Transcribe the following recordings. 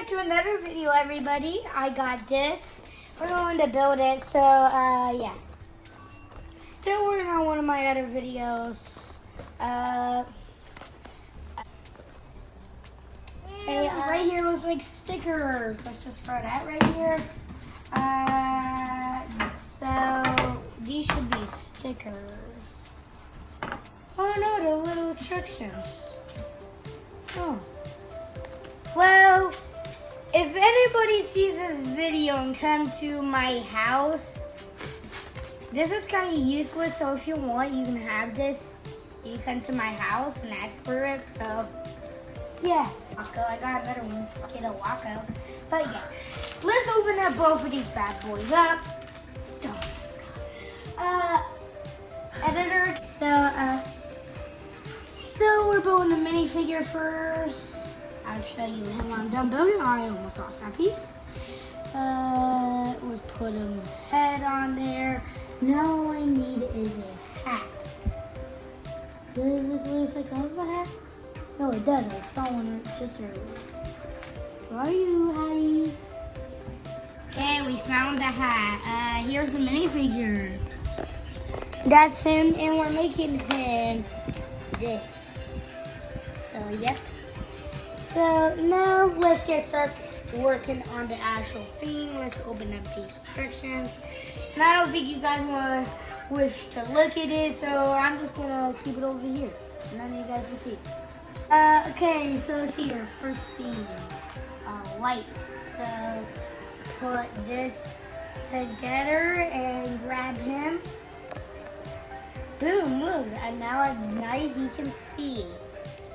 back to another video, everybody. I got this. We're going to build it, so yeah. Still working on one of my other videos. Right here looks like stickers. Let's just throw that right here. So these should be stickers. Oh no, the little instructions. Oh. Well, if anybody sees this video and come to my house, this is kind of useless, so if you want, you can have this. You come to my house and ask for it, so yeah. Waco, I got another one. Get a Waco. But yeah, let's open up both of these bad boys up. Editor. So we're building the minifigure first. I'll show you when I'm done building. I almost lost that piece. Let's put a head on there. Now all I need is a hat. Does this look like a hat? No, it does. I saw one just earlier. Where are you, Hattie? Okay, we found the hat. Here's a minifigure. That's him, and we're making him this. So, yep. So, now let's get started working on the actual theme. Let's open up the instructions. And I don't think you guys wish to look at it, so I'm just going to keep it over here. And then you guys can see. Okay, so let's see your first theme. Light. So, put this together and grab him. Boom, look, and now at night he can see.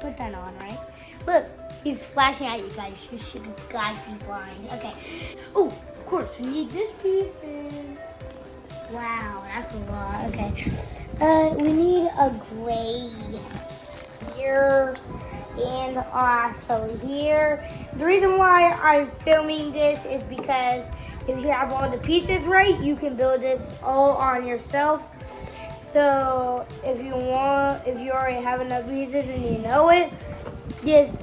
Put that on, right? Look, he's flashing at you guys. You should guys be blind. Okay. Oh, of course, we need this piece and wow, that's a lot. Okay. We need a gray here and also here. The reason why I'm filming this is because if you have all the pieces right, you can build this all on yourself. So if you already have enough pieces and you know it, just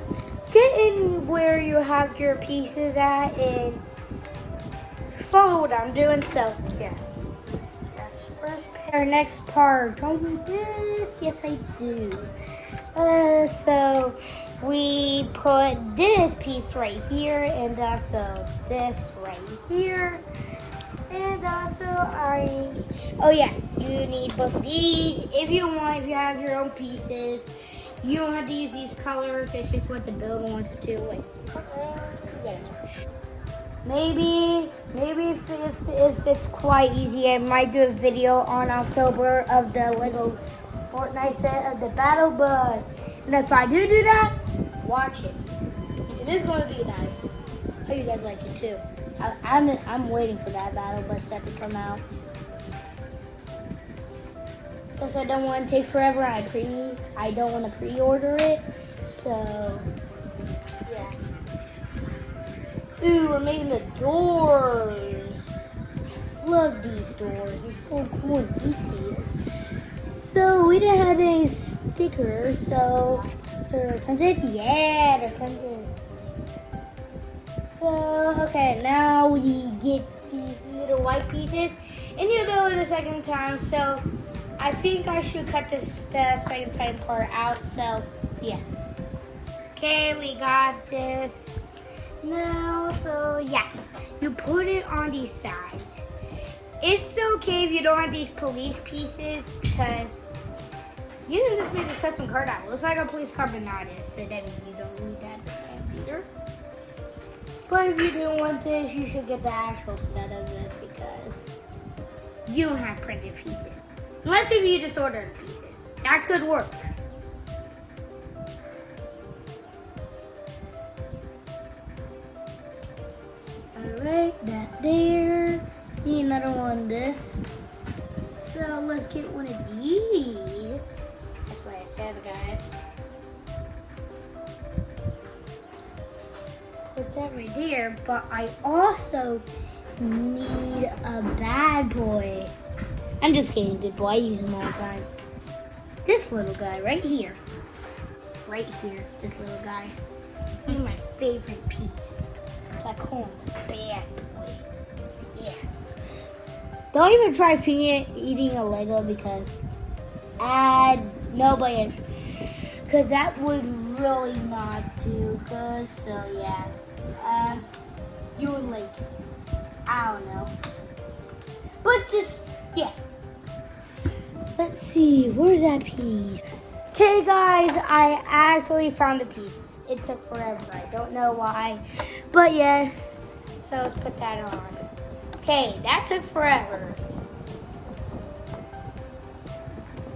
get in where you have your pieces at and follow what I'm doing. So yeah, that's first part. Our next part, don't do this. Yes, I do. So we put this piece right here and also this right here. And also oh yeah, you need both of these. If you have your own pieces, you don't have to use these colors. It's just what the build wants to. Wait, yes. Maybe if it's quite easy, I might do a video on October of the Lego Fortnite set of the Battle Bus. And if I do that, watch it. It is going to be nice. Hope you guys like it too. I'm waiting for that Battle Bus set to come out. Since I don't want to take forever, I don't want to pre-order it. So yeah. Ooh, we're making the doors. I love these doors. They're so cool and detailed. So we didn't have any stickers, so there comes it. Yeah, there comes it. So, okay, now we get these little white pieces, and you'll build it a second time, so I think I should cut this second time part out, so yeah. Okay, we got this now, so yeah, you put it on these sides. It's okay if you don't have these police pieces, because you can just make a custom card out. It looks like a police car, but not it, so then you don't need that either. But if you do want this, you should get the actual set of it because you don't have printed pieces. Unless if you just order the pieces. That could work. Alright, that there. Need another one this. So let's get one of these. That's what it says, guys. Put that right there, but I also need a bad boy. I'm just kidding, good boy. I use him all the time. This little guy right here. Right here, this little guy. He's my favorite piece. So I call him Bad Boy. Yeah. Don't even try eating a Lego because nobody is. Because that would really not do good. So yeah. You would like, I don't know. But just, yeah. Let's see, where's that piece? Okay guys, I actually found the piece. It took forever, I don't know why. But yes, so let's put that on. Okay, that took forever.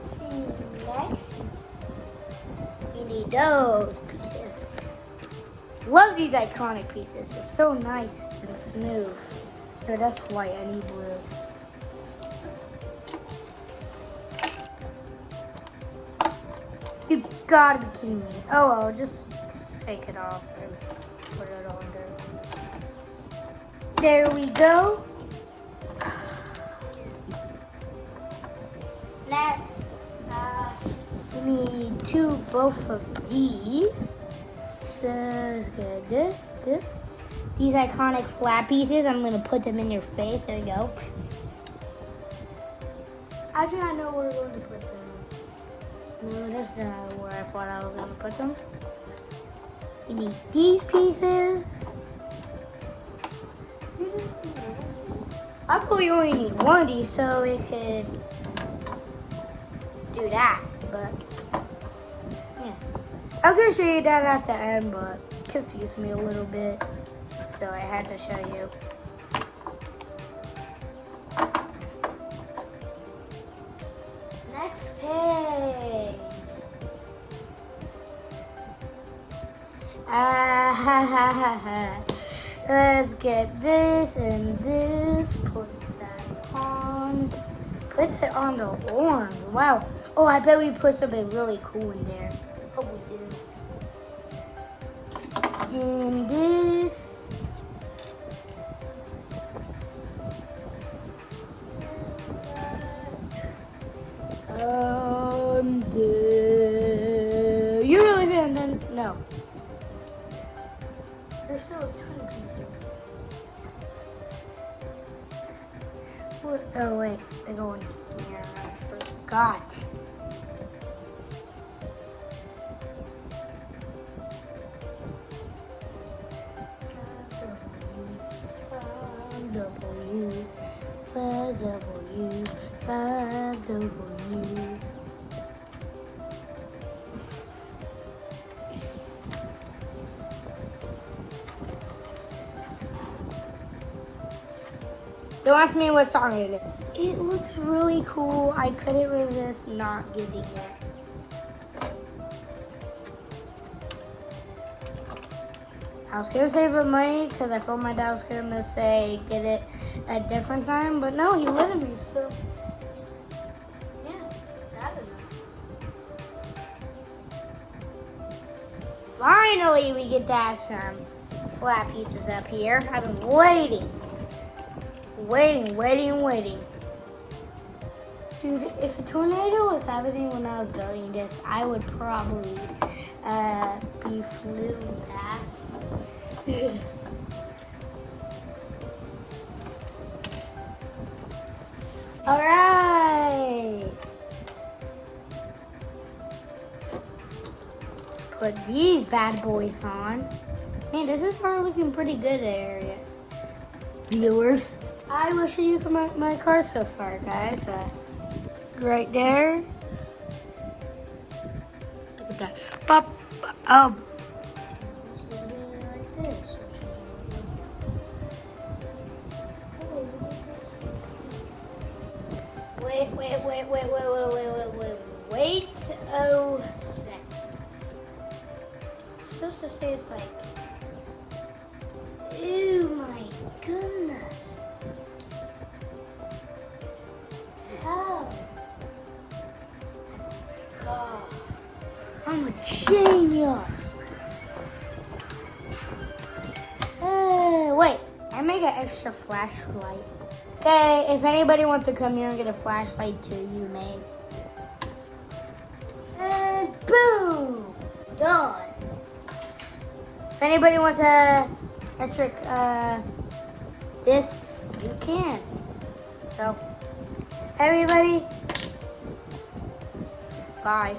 Let's see, next, we need those pieces. Love these iconic pieces, they're so nice and smooth. So that's why I need blue. You gotta be kidding me. Oh well, just take it off and put it under. There we go. Next, we need both of these. So let's get this. These iconic flat pieces, I'm gonna put them in your face. There you go. I do not know where we're going to put them. No, that's not where I thought I was going to put them. You need these pieces. I thought we only need one of these so we could do that, but yeah. I was going to show you that at the end, but it confused me a little bit, so I had to show you. Next page. Let's get this and this. Put that on. Put it on the orange. Wow. Oh, I bet we put something really cool in there. Hope we do. And this. You really didn't? No. There's still a ton of pieces. What? Oh wait, they're going here. I forgot. Five W's. Don't ask me what song it is. It looks really cool. I couldn't resist not getting it. I was gonna save up money because I thought my dad was gonna say get it at a different time, but no, he let me, so yeah, I don't know. Finally, we get that some flat pieces up here. I've been waiting. Dude, if a tornado was happening when I was building this, I would probably be flew back. All right. Put these bad boys on. Man, this is starting looking pretty good area. Viewers, I will show you my car so far, guys. Right there. Look at that. Pop. Oh. Wait. Oh, seconds. Supposed to say it's like. Oh my goodness. How? God. I'm a genius. Wait, I make an extra flashlight. Okay, if anybody wants to come here and get a flashlight too, you may. And boom! Done. If anybody wants to Patrick, this you can. So, everybody, bye.